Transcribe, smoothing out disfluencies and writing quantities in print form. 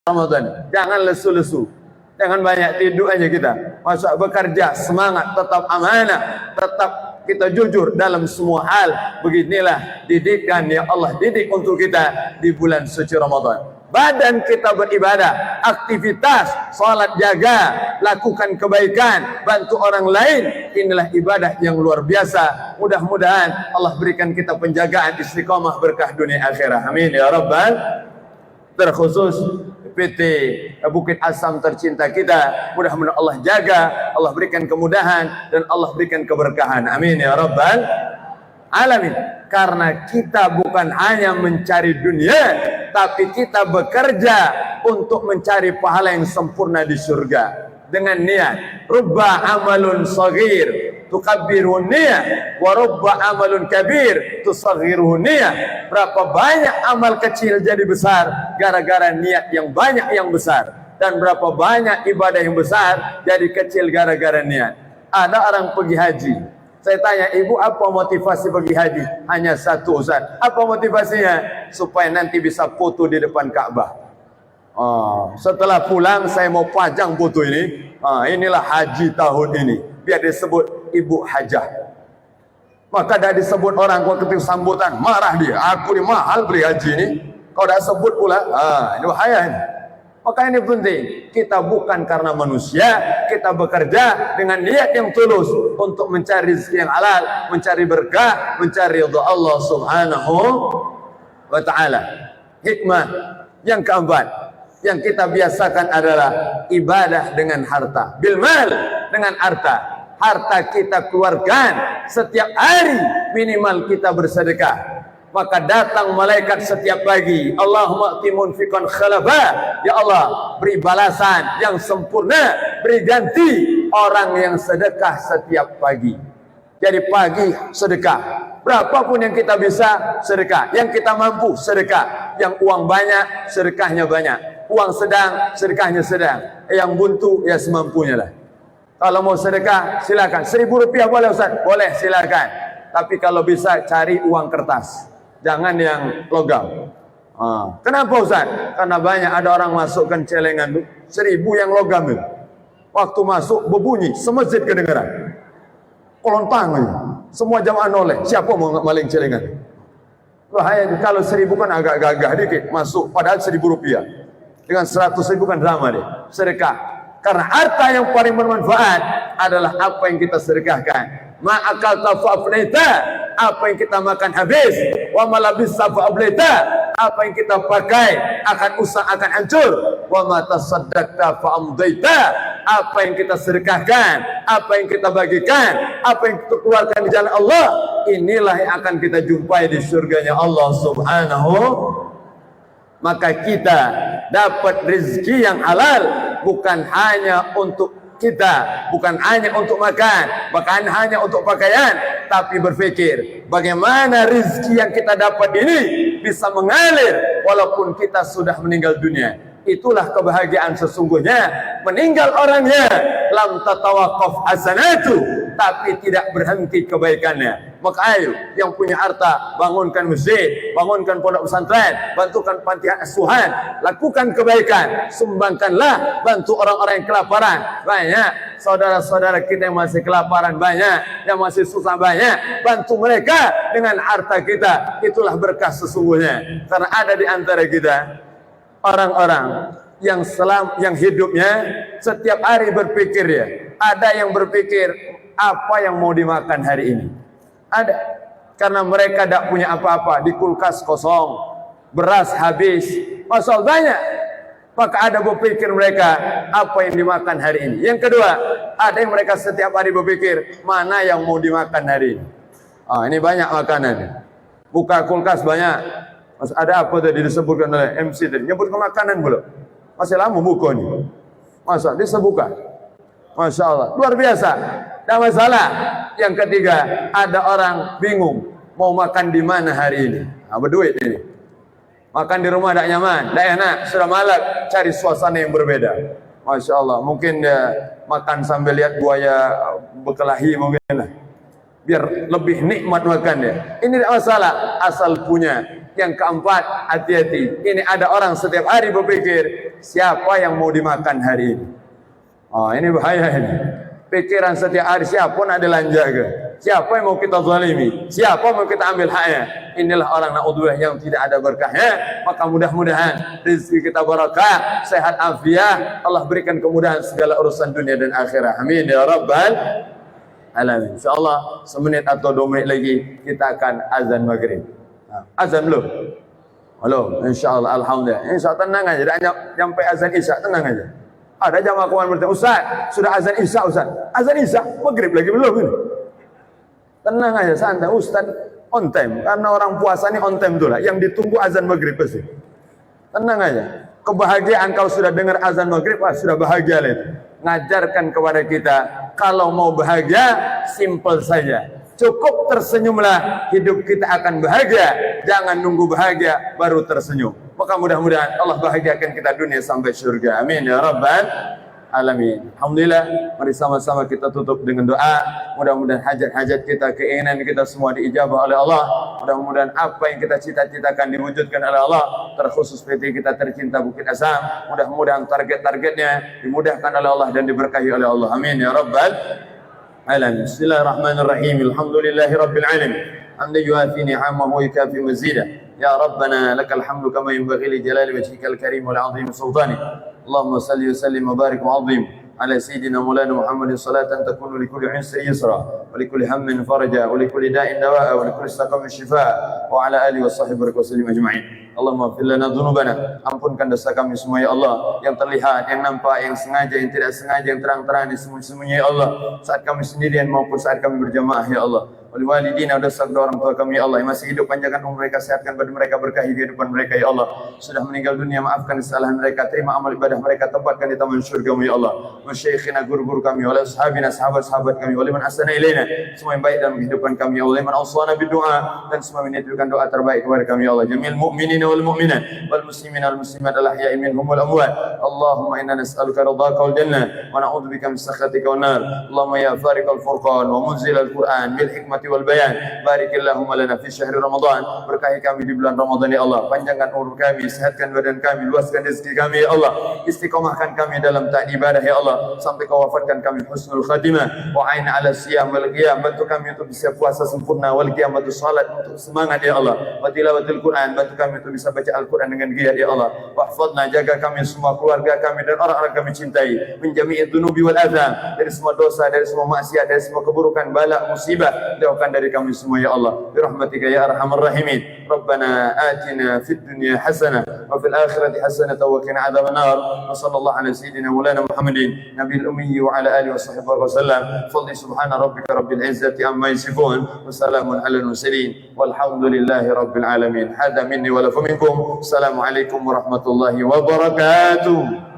Ramadan. Jangan lesu-lesu. Jangan banyak tidur aja kita. Masa bekerja, semangat, tetap amanah, tetap kita jujur dalam semua hal. Beginilah didikan yang Allah didik untuk kita di bulan suci Ramadan. Badan kita beribadah, aktivitas, salat jaga, lakukan kebaikan, bantu orang lain. Inilah ibadah yang luar biasa. Mudah-mudahan Allah berikan kita penjagaan istiqamah berkah dunia akhirah. Amin ya rabbal. Terkhusus PT Bukit Asam tercinta kita, mudah-mudahan Allah jaga, Allah berikan kemudahan dan Allah berikan keberkahan. Amin ya rabbal alamin. Karena kita bukan hanya mencari dunia, tapi kita bekerja untuk mencari pahala yang sempurna di surga dengan niat rubba amalun saghir tukabbiru niyah wa rubba amalun kabir tusaghiru niyah. Berapa banyak amal kecil jadi besar gara-gara niat yang banyak yang besar, dan berapa banyak ibadah yang besar jadi kecil gara-gara niat. Ada orang pergi haji, saya tanya, ibu apa motivasi pergi haji? Hanya satu, Ustaz. Apa motivasinya? Supaya nanti bisa foto di depan Ka'bah. Setelah pulang saya mau pajang foto ini. Inilah haji tahun ini, biar disebut ibu hajah. Maka dah disebut orang ketika sambutan marah dia. Aku ni mahal beli haji ni, kau dah sebut pula. Ini bahaya ini. Maka ini penting. Kita bukan karena manusia, kita bekerja dengan niat yang tulus untuk mencari rezeki yang halal, mencari berkah, mencari ridha Allah Subhanahu wa taala. Hikmah yang keempat yang kita biasakan adalah ibadah dengan harta. Bil mal, dengan harta. Harta kita keluarkan setiap hari, minimal kita bersedekah. Maka datang malaikat setiap pagi, Allahumma ati munfiqan khalafa, ya Allah beri balasan yang sempurna, beri ganti orang yang sedekah setiap pagi. Jadi pagi sedekah, berapapun yang kita bisa sedekah, yang kita mampu sedekah, yang uang banyak sedekahnya banyak, uang sedang sedekahnya sedang, yang buntu ya semampunya lah. Kalau mau sedekah silakan, Rp1.000 boleh Ustaz? Boleh, silakan. Tapi kalau bisa cari uang kertas, jangan yang logam. Kenapa Ustaz? Karena banyak ada orang masukkan celengan 1.000 yang logam itu. Waktu masuk berbunyi, semasjid kedengaran. Kolontang aja. Semua jamaah noleh. Siapa mau maling celengan? Bahaya. Kalau 1.000 kan agak gagah dikit masuk, padahal Rp1.000. Dengan 100.000 kan drama deh. Sedekah. Karena harta yang paling bermanfaat adalah apa yang kita sedekahkan. Ma'akalta fa'afnaita, apa yang kita makan habis. Wa malabisa fa'afnaita, apa yang kita pakai akan usang, akan hancur. Wa ma tasaddaqta fa'amdaita, apa yang kita sedekahkan, apa yang kita bagikan, apa yang kita keluarkan di jalan Allah, inilah yang akan kita jumpai di surganya Allah Subhanahu. Maka kita dapat rezeki yang halal bukan hanya untuk kita, bukan hanya untuk makan, bukan hanya untuk pakaian, tapi berpikir bagaimana rezeki yang kita dapat ini bisa mengalir walaupun kita sudah meninggal dunia. Itulah kebahagiaan sesungguhnya. Meninggal orangnya lam tatawaqqaf hasanatu, tapi tidak berhenti kebaikannya. Maka ayo yang punya harta, bangunkan masjid, bangunkan pondok pesantren, bantukan panti asuhan, lakukan kebaikan, sumbangkanlah, bantu orang-orang yang kelaparan. Banyak saudara-saudara kita yang masih kelaparan, banyak yang masih susah, banyak. Bantu mereka dengan harta kita. Itulah berkah sesungguhnya. Karena ada di antara kita orang-orang yang hidupnya setiap hari berpikir ya. Ada yang berpikir apa yang mau dimakan hari ini. Ada. Karena mereka tidak punya apa-apa. Di kulkas kosong, beras habis, masal banyak. Maka ada berpikir mereka apa yang dimakan hari ini. Yang kedua, ada yang mereka setiap hari berpikir mana yang mau dimakan hari ini. Ini banyak makanan. Buka kulkas banyak. Ada apa tadi disebutkan oleh MC tadi? Nyebutkan makanan belum? Masih lama buka nih. Masa disebutkan? Masya Allah, luar biasa. Tidak masalah. Yang ketiga, ada orang bingung mau makan di mana hari ini. Berduit ini. Makan di rumah tidak nyaman, tidak enak, sudah malam, cari suasana yang berbeda. Masya Allah, mungkin dia makan sambil lihat buaya berkelahi mungkin lah. Biar lebih nikmat makan dia. Ini tidak masalah, asal punya Yang keempat, hati-hati. Ini ada orang setiap hari berpikir, siapa yang mau dimakan hari ini? Oh, ini bahaya ini. Pikiran setiap hari, siapa nak dilanja ke? Siapa yang mau kita zalimi? Siapa yang mau kita ambil haknya? Inilah orang na'udzubillah yang tidak ada berkahnya. Maka mudah-mudahan rezeki kita barakah, sehat afiat, Allah berikan kemudahan segala urusan dunia dan akhirat. Amin ya rabbal alamin. Insyaallah semenit atau 2 menit lagi kita akan azan maghrib. Azan belum? Belum. Insyaallah, alhamdulillah. Insyaallah tenang aja, dah sampai azan isya, tenang aja. Ada jamaah kawan bertanya, Ustaz, sudah azan isya Ustaz? Azan isya? Maghrib lagi belum ini? Tenang aja, santai. Ustaz on time, karena orang puasa ini on time itulah, yang ditunggu azan maghrib pasti. Tenang aja. Kebahagiaan kalau sudah dengar azan maghrib, sudah bahagia lah itu. Ngajarkan kepada kita, kalau mau bahagia, simple saja. Cukup tersenyumlah, hidup kita akan bahagia. Jangan nunggu bahagia baru tersenyum. Maka mudah-mudahan Allah bahagiakan kita dunia sampai surga. Amin ya rabbal alamin. Alhamdulillah, mari sama-sama kita tutup dengan doa. Mudah-mudahan hajat-hajat kita, keinginan kita semua diijabah oleh Allah. Mudah-mudahan apa yang kita cita-citakan diwujudkan oleh Allah. Terkhusus PT kita tercinta Bukit Asam, mudah-mudahan target-targetnya dimudahkan oleh Allah dan diberkahi oleh Allah. Amin ya rabbal alamin. Bismillahirrahmanirrahim. Alhamdulillahi rabbil alamin. Hamdan yuafi ni'amahu wa yukafi mazidah. Ya Rabbana lakal hamdu kama yanbaghi li jalali wajhikal karim wal 'azim sultanik. Allahumma salli wa sallim wa barik wa 'azim ala sayyidina maulana Muhammadin salatan takunu li kulli 'usrin yusra wa li kulli hammin faraja wa li kulli da'in dawa'a wa li kulli saqamin shifaa wa ala alihi wa sahbihi wa sallim ajma'in. Allahumma fir lana dhunubana, ampunkan dosa kami semua ya Allah, yang terlihat, yang nampak, yang sengaja, yang tidak sengaja, yang terang-terang, yang sembunyi-sembunyi ya Allah, saat kami sendirian maupun saat kami berjamaah ya Allah. Wali walidina, dosa kedua orang tua kami ya Allah, yang masih hidup panjangkan umur mereka, sehatkan badan mereka, berkahi kehidupan mereka ya Allah. Sudah meninggal dunia, maafkan kesalahan mereka, terima amal ibadah mereka, tempatkan di taman surga-Mu ya Allah. Masyaikhina, guru-guru kami, wala ashabina, sahabat-sahabat kami, wali man asana ilaina, semua yang baik dalam kehidupan kami ya Allah, man awsana bidu'a, dan semua menitipkan doa terbaik kepada kami ya Allah. Jamil mu'minina wal mu'minat wal muslimina wal muslimat al ahya'i minhum wal amwat. Allahumma inna nas'aluka ridhaka wal jannah wa na'udzubika min sakhatika wan nar. Allahumma ya fariqal furqan wa munzil al-Qur'an bil hikmati wal bayan, barikillahumma lana fi syahri Ramadan, berkahi kami di bulan Ramadan ya Allah, panjangkan umur kami, sehatkan badan kami, luaskan rezeki kami ya Allah, istiqomahkan kami dalam taat ibadah ya Allah, sampai Kau wafatkan kami husnul khatimah, wa aina ala siyam wal qiyam, bantu kami untuk bisa puasa sempurna, wal qiyam, bantu salat untuk semangat ya Allah, wa tilawatul Quran, bantu kami untuk bisa baca Al-Quran dengan giat ya Allah, wahfadna, jaga kami semua, keluarga kami dan orang-orang kami cintai, min jami'i dzunubi wal adzam, dari semua dosa, dari semua maksiat, dari semua keburukan, bala, musibah, jauhkan dari kami semua ya Allah, birahmatika ya arhamar rahimin. Rabbana atina fid dunya hasanah wa fil akhirati hasanah wa qina adzaban nar. Wa sallallahu ala sayyidina maulana Muhammadin nabiyil ummi wa ala alihi wa sahbihi wa sallam. Fadli subhana rabbika rabbil izzati amma yasifun wa salamun ala al mursalin walhamdulillahi rabbil alamin. Hada minni wa lakum minkum. Assalamu alaikum warahmatullahi wabarakatuh.